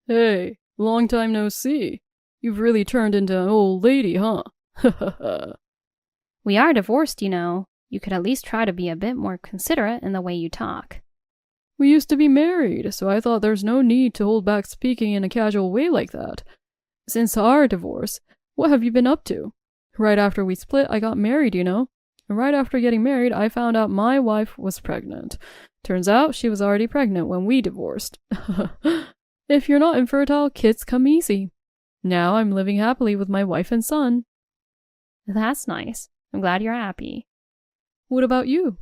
Hey, long time no see. You've really turned into an old lady, huh? We are divorced, you know. You could at least try to be a bit more considerate in the way you talk. We used to be married, so I thought there's no need to hold back speaking in a casual way like that. Since our divorce, what have you been up to? Right after we split, I got married, you know. And right after getting married, I found out my wife was pregnant. Turns out she was already pregnant when we divorced. If you're not infertile, kids come easy. Now I'm living happily with my wife and son. That's nice. I'm glad you're happy. What about you?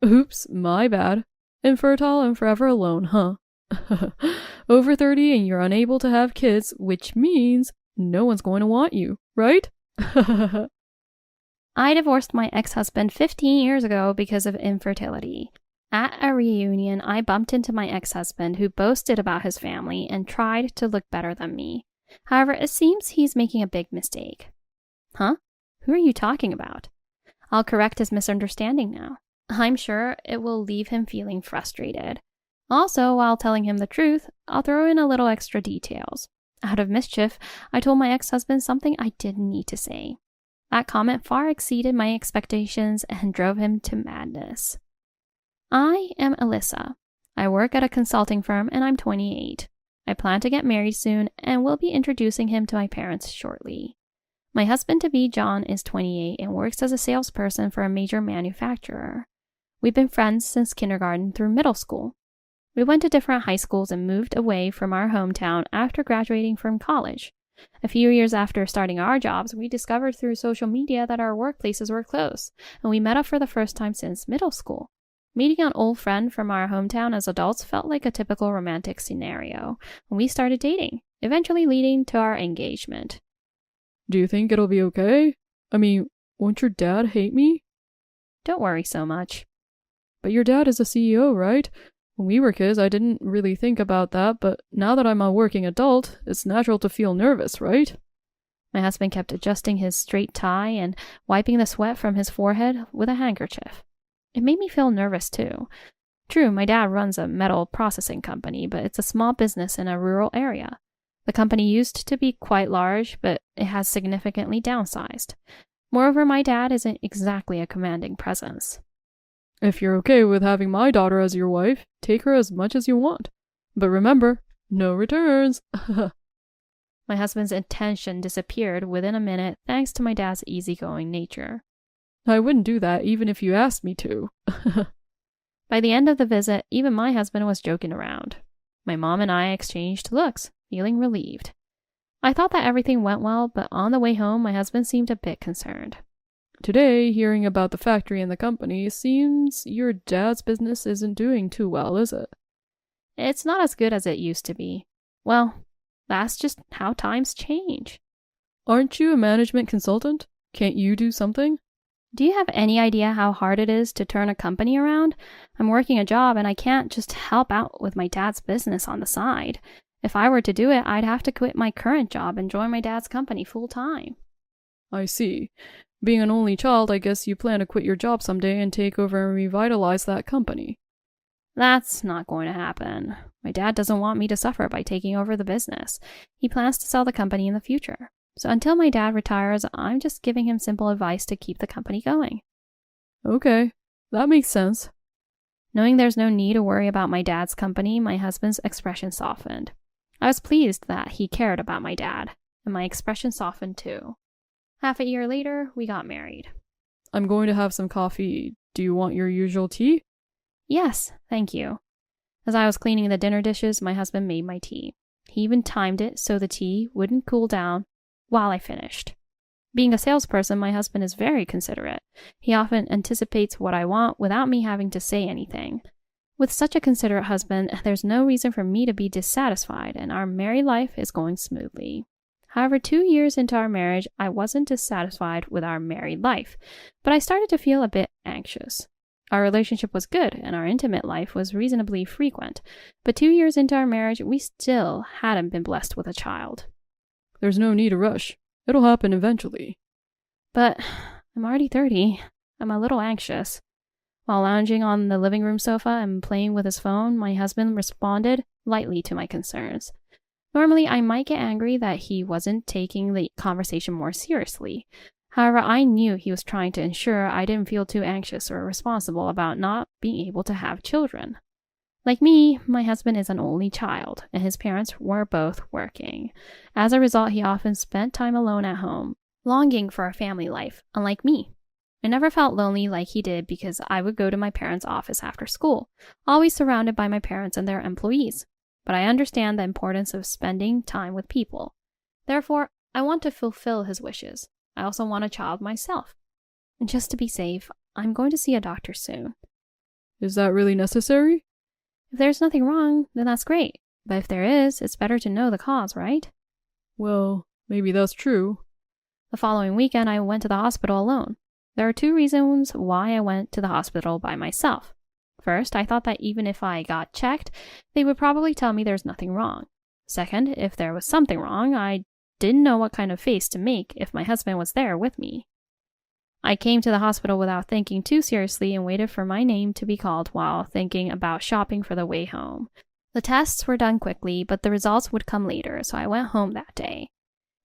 Oops, my bad. Infertile and forever alone, huh? Over 30 and you're unable to have kids, which means no one's going to want you, right? I divorced my ex-husband 15 years ago because of infertility. At a reunion, I bumped into my ex-husband who boasted about his family and tried to look better than me. However, it seems he's making a big mistake. Huh? Who are you talking about? I'll correct his misunderstanding now. I'm sure it will leave him feeling frustrated. Also, while telling him the truth, I'll throw in a little extra details. Out of mischief, I told my ex-husband something I didn't need to say. That comment far exceeded my expectations and drove him to madness. I am Alyssa. I work at a consulting firm and I'm 28. I plan to get married soon and will be introducing him to my parents shortly. My husband-to-be, John, is 28 and works as a salesperson for a major manufacturer. We've been friends since kindergarten through middle school. We went to different high schools and moved away from our hometown after graduating from college. A few years after starting our jobs, we discovered through social media that our workplaces were close, and we met up for the first time since middle school. Meeting an old friend from our hometown as adults felt like a typical romantic scenario, and we started dating, eventually leading to our engagement. Do you think it'll be okay? I mean, won't your dad hate me? Don't worry so much. But your dad is a CEO, right? When we were kids, I didn't really think about that, but now that I'm a working adult, it's natural to feel nervous, right? My husband kept adjusting his straight tie and wiping the sweat from his forehead with a handkerchief. It made me feel nervous too. True, my dad runs a metal processing company, but it's a small business in a rural area. The company used to be quite large, but it has significantly downsized. Moreover, my dad isn't exactly a commanding presence. If you're okay with having my daughter as your wife, take her as much as you want. But remember, no returns. My husband's intention disappeared within a minute thanks to my dad's easygoing nature. I wouldn't do that even if you asked me to. By the end of the visit, even my husband was joking around. My mom and I exchanged looks, feeling relieved. I thought that everything went well, but on the way home, my husband seemed a bit concerned. Today, hearing about the factory and the company, it seems your dad's business isn't doing too well, is it? It's not as good as it used to be. Well, that's just how times change. Aren't you a management consultant? Can't you do something? Do you have any idea how hard it is to turn a company around? I'm working a job and I can't just help out with my dad's business on the side. If I were to do it, I'd have to quit my current job and join my dad's company full time. I see. Being an only child, I guess you plan to quit your job someday and take over and revitalize that company. That's not going to happen. My dad doesn't want me to suffer by taking over the business. He plans to sell the company in the future. So until my dad retires, I'm just giving him simple advice to keep the company going. Okay, that makes sense. Knowing there's no need to worry about my dad's company, my husband's expression softened. I was pleased that he cared about my dad, and my expression softened too. Half a year later, we got married. I'm going to have some coffee. Do you want your usual tea? Yes, thank you. As I was cleaning the dinner dishes, my husband made my tea. He even timed it so the tea wouldn't cool down while I finished. Being a salesperson, my husband is very considerate. He often anticipates what I want without me having to say anything. With such a considerate husband, there's no reason for me to be dissatisfied, and our married life is going smoothly. However, 2 years into our marriage, I wasn't dissatisfied with our married life, but I started to feel a bit anxious. Our relationship was good, and our intimate life was reasonably frequent, but 2 years into our marriage, we still hadn't been blessed with a child. There's no need to rush. It'll happen eventually. But I'm already 30. I'm a little anxious. While lounging on the living room sofa and playing with his phone, my husband responded lightly to my concerns. Normally, I might get angry that he wasn't taking the conversation more seriously. However, I knew he was trying to ensure I didn't feel too anxious or responsible about not being able to have children. Like me, my husband is an only child, and his parents were both working. As a result, he often spent time alone at home, longing for a family life, unlike me. I never felt lonely like he did because I would go to my parents' office after school, always surrounded by my parents and their employees. But I understand the importance of spending time with people. Therefore, I want to fulfill his wishes. I also want a child myself. And just to be safe, I'm going to see a doctor soon. Is that really necessary? If there's nothing wrong, then that's great. But if there is, it's better to know the cause, right? Well, maybe that's true. The following weekend, I went to the hospital alone. There are 2 reasons why I went to the hospital by myself. First, I thought that even if I got checked, they would probably tell me there's nothing wrong. Second, if there was something wrong, I didn't know what kind of face to make if my husband was there with me. I came to the hospital without thinking too seriously and waited for my name to be called while thinking about shopping for the way home. The tests were done quickly, but the results would come later, so I went home that day.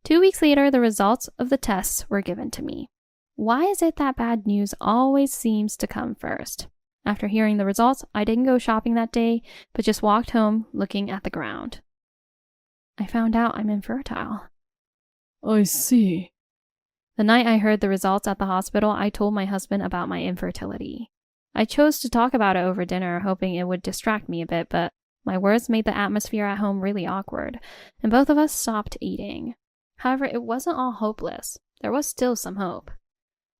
2 weeks later, the results of the tests were given to me. Why is it that bad news always seems to come first? After hearing the results, I didn't go shopping that day, but just walked home looking at the ground. I found out I'm infertile. I see. The night I heard the results at the hospital, I told my husband about my infertility. I chose to talk about it over dinner, hoping it would distract me a bit, but my words made the atmosphere at home really awkward, and both of us stopped eating. However, it wasn't all hopeless. There was still some hope.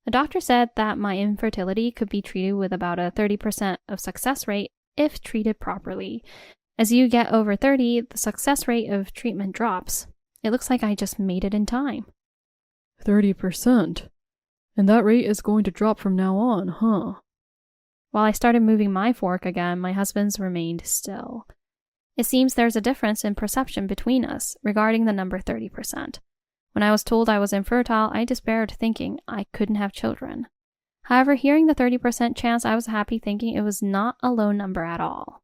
The doctor said that my infertility could be treated with about a 30% of success rate if treated properly. As you get over 30, the success rate of treatment drops. It looks like I just made it in time. 30%? And that rate is going to drop from now on, huh? While I started moving my fork again, my husband's remained still. It seems there's a difference in perception between us regarding the number 30%. When I was told I was infertile, I despaired thinking I couldn't have children. However, hearing the 30% chance, I was happy thinking it was not a low number at all.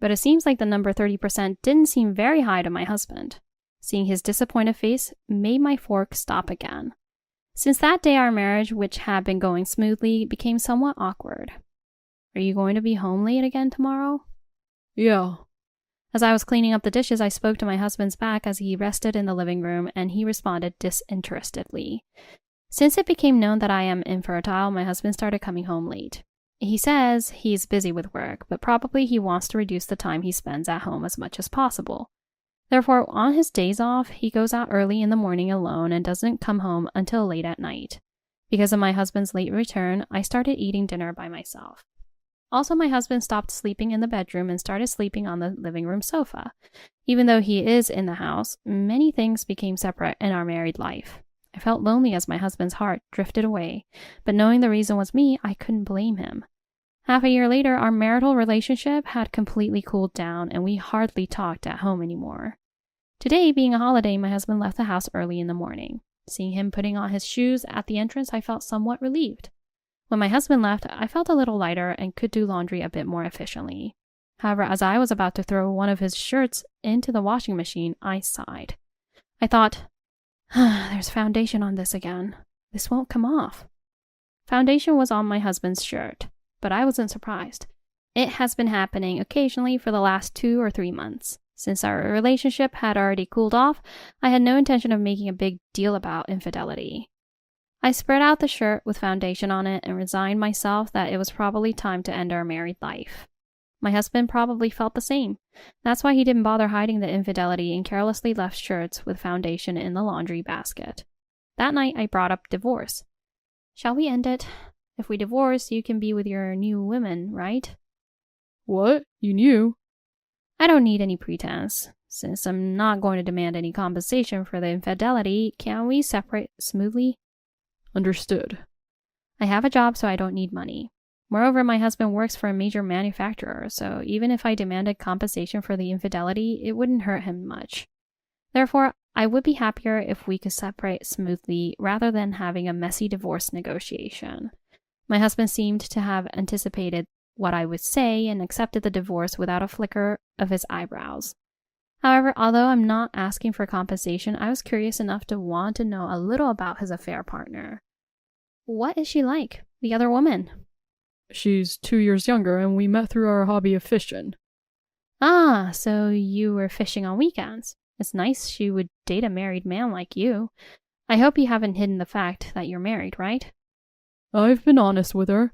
But it seems like the number 30% didn't seem very high to my husband. Seeing his disappointed face made my fork stop again. Since that day, our marriage, which had been going smoothly, became somewhat awkward. Are you going to be home late again tomorrow? Yeah. As I was cleaning up the dishes, I spoke to my husband's back as he rested in the living room, and he responded disinterestedly. Since it became known that I am infertile, my husband started coming home late. He says he's busy with work, but probably he wants to reduce the time he spends at home as much as possible. Therefore, on his days off, he goes out early in the morning alone and doesn't come home until late at night. Because of my husband's late return, I started eating dinner by myself. Also, my husband stopped sleeping in the bedroom and started sleeping on the living room sofa. Even though he is in the house, many things became separate in our married life. I felt lonely as my husband's heart drifted away, but knowing the reason was me, I couldn't blame him. Half a year later, our marital relationship had completely cooled down and we hardly talked at home anymore. Today, being a holiday, my husband left the house early in the morning. Seeing him putting on his shoes at the entrance, I felt somewhat relieved. When my husband left, I felt a little lighter and could do laundry a bit more efficiently. However, as I was about to throw one of his shirts into the washing machine, I sighed. I thought, there's foundation on this again. This won't come off. Foundation was on my husband's shirt, but I wasn't surprised. It has been happening occasionally for the last 2 or 3 months. Since our relationship had already cooled off, I had no intention of making a big deal about infidelity. I spread out the shirt with foundation on it and resigned myself that it was probably time to end our married life. My husband probably felt the same. That's why he didn't bother hiding the infidelity and carelessly left shirts with foundation in the laundry basket. That night, I brought up divorce. Shall we end it? If we divorce, you can be with your new woman, right? What? You knew? I don't need any pretense. Since I'm not going to demand any compensation for the infidelity, can we separate smoothly? Understood. I have a job, so I don't need money. Moreover, my husband works for a major manufacturer, so even if I demanded compensation for the infidelity, it wouldn't hurt him much. Therefore, I would be happier if we could separate smoothly rather than having a messy divorce negotiation. My husband seemed to have anticipated what I would say and accepted the divorce without a flicker of his eyebrows. However, although I'm not asking for compensation, I was curious enough to want to know a little about his affair partner. What is she like, the other woman? She's 2 years younger, and we met through our hobby of fishing. Ah, so you were fishing on weekends. It's nice she would date a married man like you. I hope you haven't hidden the fact that you're married, right? I've been honest with her.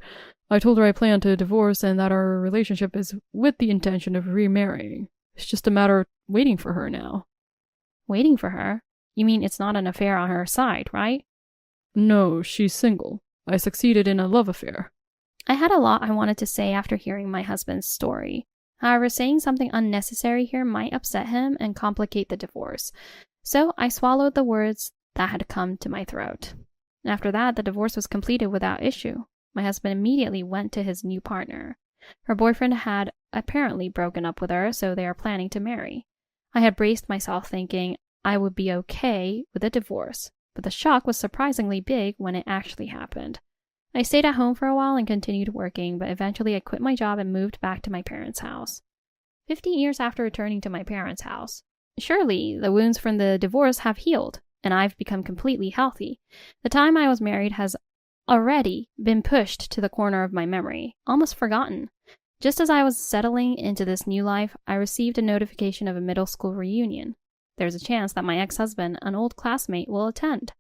I told her I plan to divorce and that our relationship is with the intention of remarrying. It's just a matter of waiting for her now. Waiting for her? You mean it's not an affair on her side, right? No, she's single. I succeeded in a love affair. I had a lot I wanted to say after hearing my husband's story. However, saying something unnecessary here might upset him and complicate the divorce. So I swallowed the words that had come to my throat. After that, the divorce was completed without issue. My husband immediately went to his new partner. Her boyfriend had apparently broken up with her, so they are planning to marry. I had braced myself thinking I would be okay with a divorce, but the shock was surprisingly big when it actually happened. I stayed at home for a while and continued working, but eventually I quit my job and moved back to my parents' house. 15 years after returning to my parents' house, surely the wounds from the divorce have healed, and I've become completely healthy. The time I was married has already been pushed to the corner of my memory, almost forgotten. Just as I was settling into this new life, I received a notification of a middle school reunion. There's a chance that my ex-husband, an old classmate, will attend.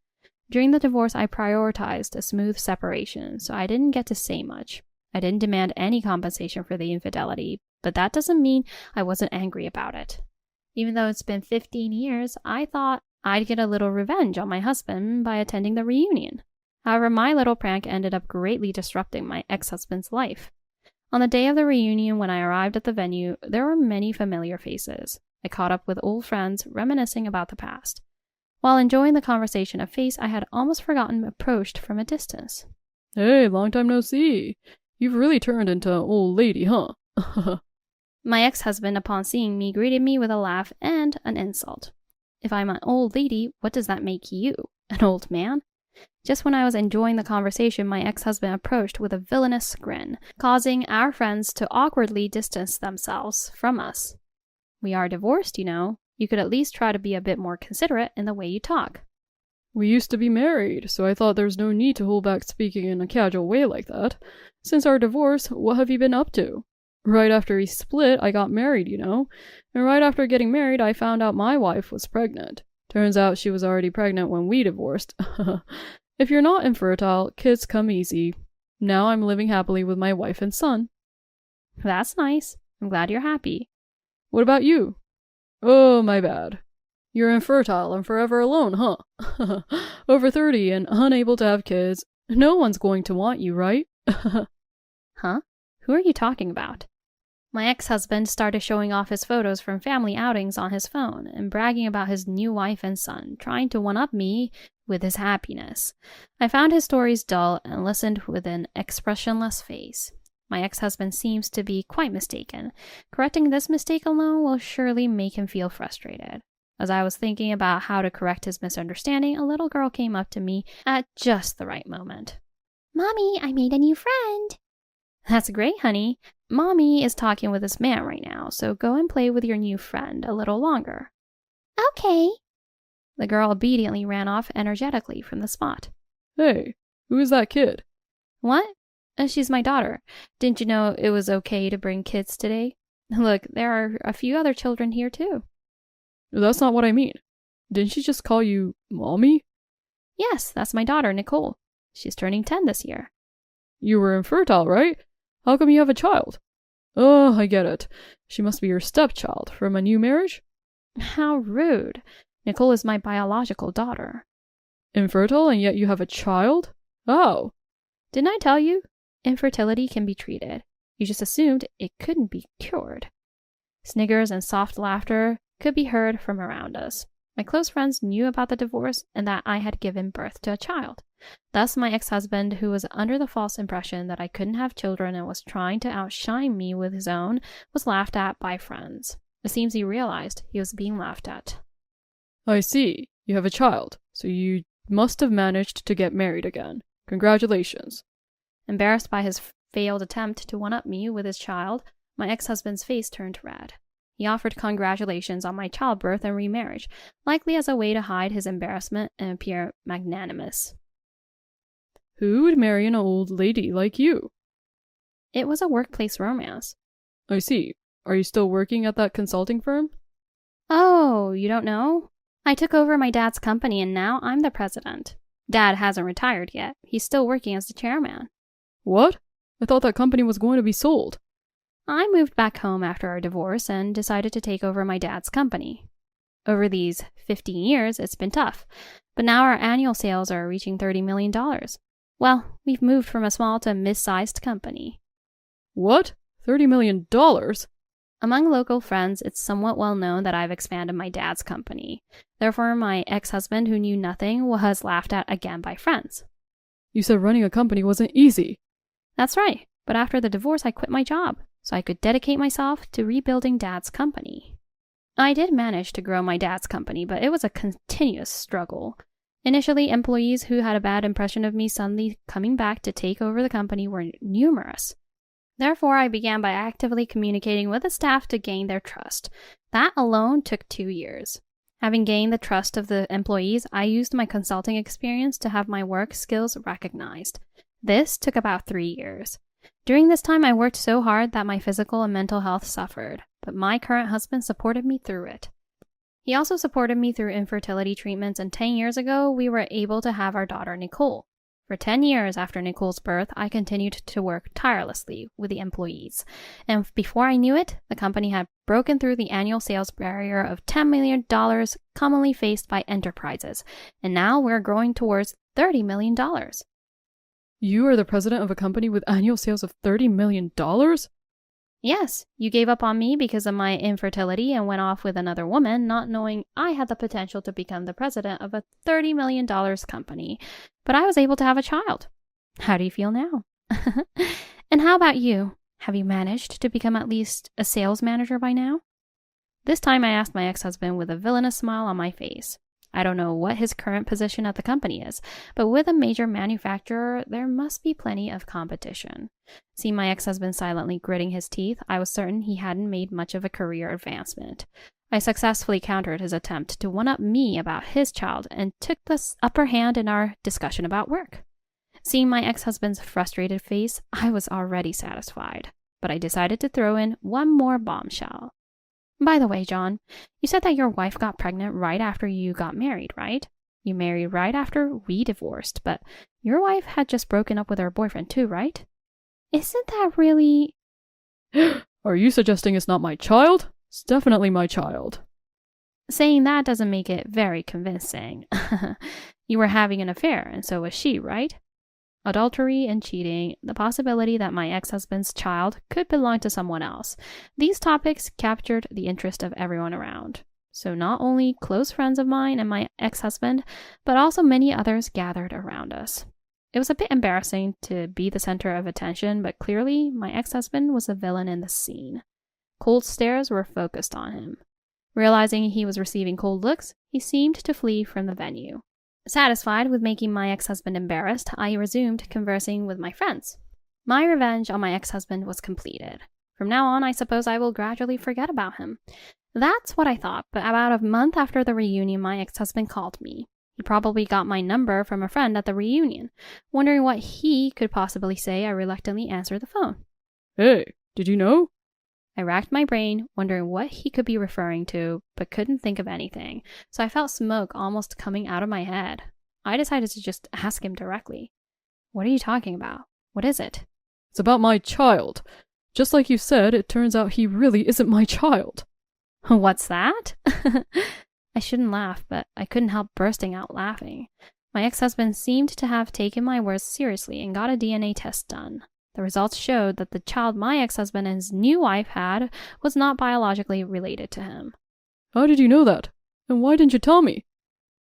During the divorce, I prioritized a smooth separation, so I didn't get to say much. I didn't demand any compensation for the infidelity, but that doesn't mean I wasn't angry about it. Even though it's been 15 years, I thought I'd get a little revenge on my husband by attending the reunion. However, my little prank ended up greatly disrupting my ex-husband's life. On the day of the reunion, when I arrived at the venue, there were many familiar faces. I caught up with old friends, reminiscing about the past. While enjoying the conversation, a face I had almost forgotten approached from a distance. Hey, long time no see. You've really turned into an old lady, huh? My ex-husband, upon seeing me, greeted me with a laugh and an insult. If I'm an old lady, what does that make you? An old man? Just when I was enjoying the conversation, my ex-husband approached with a villainous grin, causing our friends to awkwardly distance themselves from us. We are divorced, you know. You could at least try to be a bit more considerate in the way you talk. We used to be married, so I thought there's no need to hold back speaking in a casual way like that. Since our divorce, what have you been up to? Right after we split, I got married, you know. And right after getting married, I found out my wife was pregnant. Turns out she was already pregnant when we divorced. If you're not infertile, kids come easy. Now I'm living happily with my wife and son. That's nice. I'm glad you're happy. What about you? Oh, my bad. You're infertile and forever alone, huh? Over 30 and unable to have kids. No one's going to want you, right? Huh? Who are you talking about? My ex-husband started showing off his photos from family outings on his phone and bragging about his new wife and son, trying to one-up me with his happiness. I found his stories dull and listened with an expressionless face. My ex-husband seems to be quite mistaken. Correcting this mistake alone will surely make him feel frustrated. As I was thinking about how to correct his misunderstanding, a little girl came up to me at just the right moment. Mommy, I made a new friend. That's great, honey. Mommy is talking with this man right now, so go and play with your new friend a little longer. Okay. The girl obediently ran off energetically from the spot. Hey, who is that kid? What? She's my daughter. Didn't you know it was okay to bring kids today? Look, there are a few other children here too. That's not what I mean. Didn't she just call you Mommy? Yes, that's my daughter, Nicole. She's turning 10 this year. You were infertile, right? How come you have a child? Oh, I get it. She must be your stepchild from a new marriage? How rude. Nicole is my biological daughter. Infertile and yet you have a child? Oh. Didn't I tell you? Infertility can be treated. You just assumed it couldn't be cured. Sniggers and soft laughter could be heard from around us. My close friends knew about the divorce and that I had given birth to a child. Thus, my ex-husband, who was under the false impression that I couldn't have children and was trying to outshine me with his own, was laughed at by friends. It seems he realized he was being laughed at. I see. You have a child, so you must have managed to get married again. Congratulations. Embarrassed by his failed attempt to one-up me with his child, my ex-husband's face turned red. He offered congratulations on my childbirth and remarriage, likely as a way to hide his embarrassment and appear magnanimous. Who would marry an old lady like you? It was a workplace romance. I see. Are you still working at that consulting firm? Oh, you don't know? I took over my dad's company and now I'm the president. Dad hasn't retired yet. He's still working as the chairman. What? I thought that company was going to be sold. I moved back home after our divorce and decided to take over my dad's company. Over these 15 years, it's been tough, but now our annual sales are reaching $30 million. Well, we've moved from a small to mid-sized company. What? $30 million? Among local friends, it's somewhat well known that I've expanded my dad's company. Therefore, my ex-husband, who knew nothing, was laughed at again by friends. You said running a company wasn't easy. That's right, but after the divorce, I quit my job, so I could dedicate myself to rebuilding Dad's company. I did manage to grow my dad's company, but it was a continuous struggle. Initially, employees who had a bad impression of me suddenly coming back to take over the company were numerous. Therefore, I began by actively communicating with the staff to gain their trust. That alone took 2 years. Having gained the trust of the employees, I used my consulting experience to have my work skills recognized. This took about 3 years. During this time, I worked so hard that my physical and mental health suffered, but my current husband supported me through it. He also supported me through infertility treatments, and 10 years ago, we were able to have our daughter Nicole. For 10 years after Nicole's birth, I continued to work tirelessly with the employees, and before I knew it, the company had broken through the annual sales barrier of $10 million commonly faced by enterprises, and now we're growing towards $30 million. You are the president of a company with annual sales of $30 million? Yes, you gave up on me because of my infertility and went off with another woman, not knowing I had the potential to become the president of a $30 million company, but I was able to have a child. How do you feel now? And how about you? Have you managed to become at least a sales manager by now? This time I asked my ex-husband with a villainous smile on my face. I don't know what his current position at the company is, but with a major manufacturer, there must be plenty of competition. Seeing my ex-husband silently gritting his teeth, I was certain he hadn't made much of a career advancement. I successfully countered his attempt to one-up me about his child and took the upper hand in our discussion about work. Seeing my ex-husband's frustrated face, I was already satisfied, but I decided to throw in one more bombshell. By the way, John, you said that your wife got pregnant right after you got married, right? You married right after we divorced, but your wife had just broken up with her boyfriend too, right? Isn't that really... Are you suggesting it's not my child? It's definitely my child. Saying that doesn't make it very convincing. You were having an affair, and so was she, right? Adultery and cheating, the possibility that my ex-husband's child could belong to someone else. These topics captured the interest of everyone around. So not only close friends of mine and my ex-husband, but also many others gathered around us. It was a bit embarrassing to be the center of attention, but clearly my ex-husband was a villain in the scene. Cold stares were focused on him. Realizing he was receiving cold looks, he seemed to flee from the venue. Satisfied with making my ex-husband embarrassed, I resumed conversing with my friends. My revenge on my ex-husband was completed. From now on, I suppose I will gradually forget about him. That's what I thought, but about a month after the reunion, my ex-husband called me. He probably got my number from a friend at the reunion. Wondering what he could possibly say, I reluctantly answered the phone. Hey, did you know? I racked my brain, wondering what he could be referring to, but couldn't think of anything, so I felt smoke almost coming out of my head. I decided to just ask him directly. What are you talking about? What is it? It's about my child. Just like you said, it turns out he really isn't my child. What's that? I shouldn't laugh, but I couldn't help bursting out laughing. My ex-husband seemed to have taken my words seriously and got a DNA test done. The results showed that the child my ex-husband and his new wife had was not biologically related to him. How did you know that? And why didn't you tell me?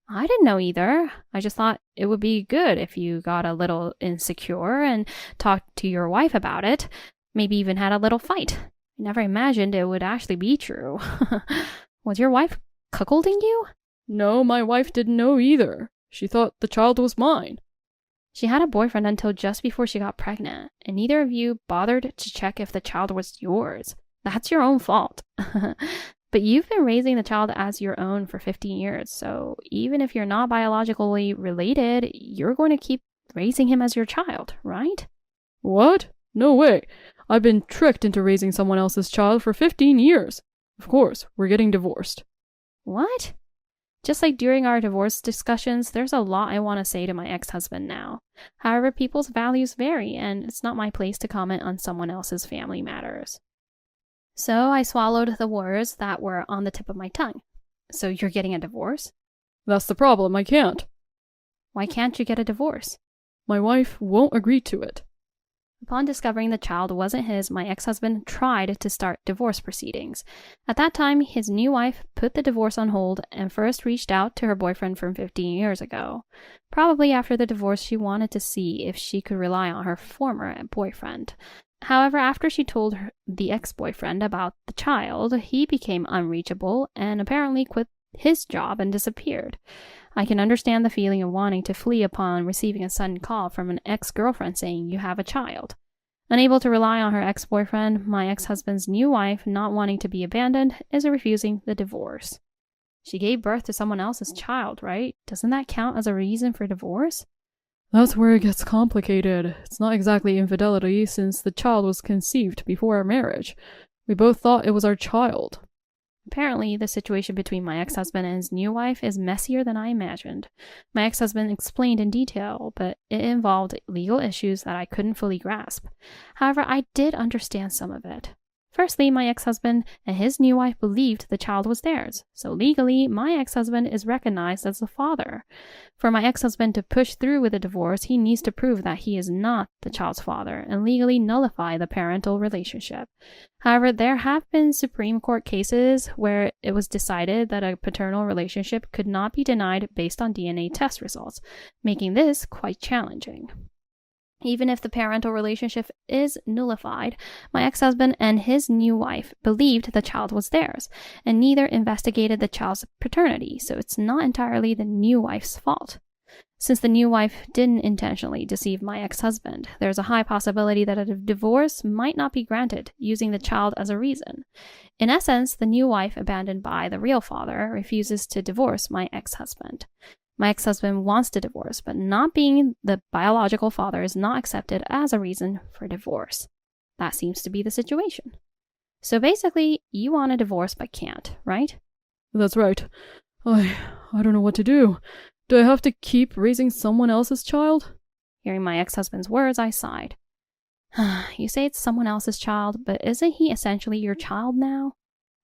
I didn't know either. I just thought it would be good if you got a little insecure and talked to your wife about it. Maybe even had a little fight. I never imagined it would actually be true. Was your wife cuckolding you? No, my wife didn't know either. She thought the child was mine. She had a boyfriend until just before she got pregnant, and neither of you bothered to check if the child was yours. That's your own fault. But you've been raising the child as your own for 15 years, so even if you're not biologically related, you're going to keep raising him as your child, right? What? No way. I've been tricked into raising someone else's child for 15 years. Of course, we're getting divorced. What? Just like during our divorce discussions, there's a lot I want to say to my ex-husband now. However, people's values vary, and it's not my place to comment on someone else's family matters. So I swallowed the words that were on the tip of my tongue. So you're getting a divorce? That's the problem, I can't. Why can't you get a divorce? My wife won't agree to it. Upon discovering the child wasn't his, my ex-husband tried to start divorce proceedings. At that time, his new wife put the divorce on hold and first reached out to her boyfriend from 15 years ago. Probably after the divorce, she wanted to see if she could rely on her former boyfriend. However, after she told the ex-boyfriend about the child, he became unreachable and apparently quit his job and disappeared. I can understand the feeling of wanting to flee upon receiving a sudden call from an ex-girlfriend saying you have a child. Unable to rely on her ex-boyfriend, my ex-husband's new wife, not wanting to be abandoned, is refusing the divorce. She gave birth to someone else's child, right? Doesn't that count as a reason for divorce? That's where it gets complicated. It's not exactly infidelity since the child was conceived before our marriage. We both thought it was our child. Apparently, the situation between my ex-husband and his new wife is messier than I imagined. My ex-husband explained in detail, but it involved legal issues that I couldn't fully grasp. However, I did understand some of it. Firstly, my ex-husband and his new wife believed the child was theirs, so legally, my ex-husband is recognized as the father. For my ex-husband to push through with a divorce, he needs to prove that he is not the child's father and legally nullify the parental relationship. However, there have been Supreme Court cases where it was decided that a paternal relationship could not be denied based on DNA test results, making this quite challenging. Even if the parental relationship is nullified, my ex-husband and his new wife believed the child was theirs, and neither investigated the child's paternity, so it's not entirely the new wife's fault. Since the new wife didn't intentionally deceive my ex-husband, there's a high possibility that a divorce might not be granted, using the child as a reason. In essence, the new wife, abandoned by the real father, refuses to divorce my ex-husband. My ex-husband wants to divorce, but not being the biological father is not accepted as a reason for divorce. That seems to be the situation. So basically, you want a divorce but can't, right? That's right. I don't know what to do. Do I have to keep raising someone else's child? Hearing my ex-husband's words, I sighed. You say it's someone else's child, but isn't he essentially your child now?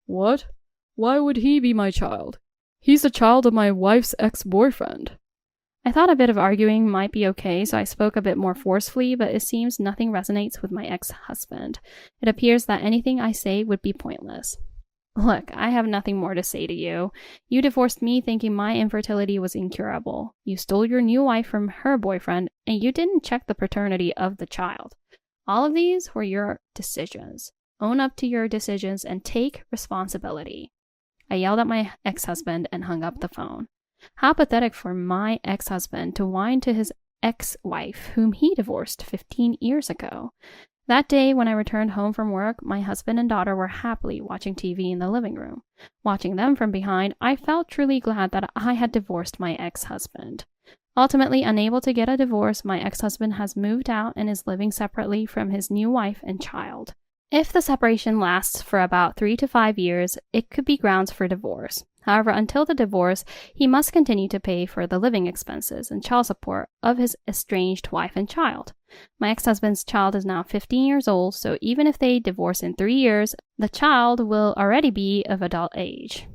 What? Why would he be my child? He's the child of my wife's ex-boyfriend. I thought a bit of arguing might be okay, so I spoke a bit more forcefully, but it seems nothing resonates with my ex-husband. It appears that anything I say would be pointless. Look, I have nothing more to say to you. You divorced me thinking my infertility was incurable. You stole your new wife from her boyfriend, and you didn't check the paternity of the child. All of these were your decisions. Own up to your decisions and take responsibility. I yelled at my ex-husband and hung up the phone. How pathetic for my ex-husband to whine to his ex-wife, whom he divorced 15 years ago. That day, when I returned home from work, my husband and daughter were happily watching TV in the living room. Watching them from behind, I felt truly glad that I had divorced my ex-husband. Ultimately, unable to get a divorce, my ex-husband has moved out and is living separately from his new wife and child. If the separation lasts for about 3 to 5 years, it could be grounds for divorce. However, until the divorce, he must continue to pay for the living expenses and child support of his estranged wife and child. My ex-husband's child is now 15 years old, so even if they divorce in 3 years, the child will already be of adult age.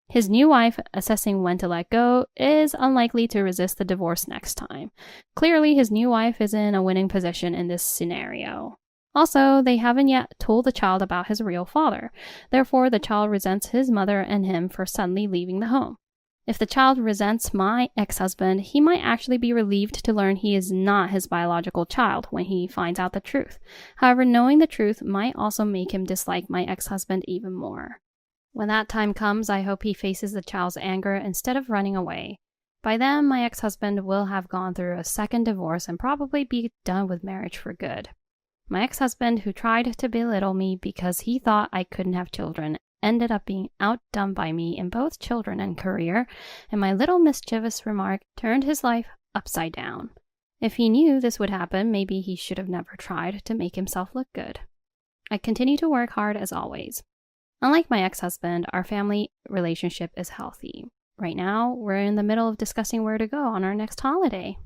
His new wife, assessing when to let go, is unlikely to resist the divorce next time. Clearly, his new wife is in a winning position in this scenario. Also, they haven't yet told the child about his real father. Therefore, the child resents his mother and him for suddenly leaving the home. If the child resents my ex-husband, he might actually be relieved to learn he is not his biological child when he finds out the truth. However, knowing the truth might also make him dislike my ex-husband even more. When that time comes, I hope he faces the child's anger instead of running away. By then, my ex-husband will have gone through a second divorce and probably be done with marriage for good. My ex-husband, who tried to belittle me because he thought I couldn't have children, ended up being outdone by me in both children and career, and my little mischievous remark turned his life upside down. If he knew this would happen, maybe he should have never tried to make himself look good. I continue to work hard as always. Unlike my ex-husband, our family relationship is healthy. Right now, we're in the middle of discussing where to go on our next holiday.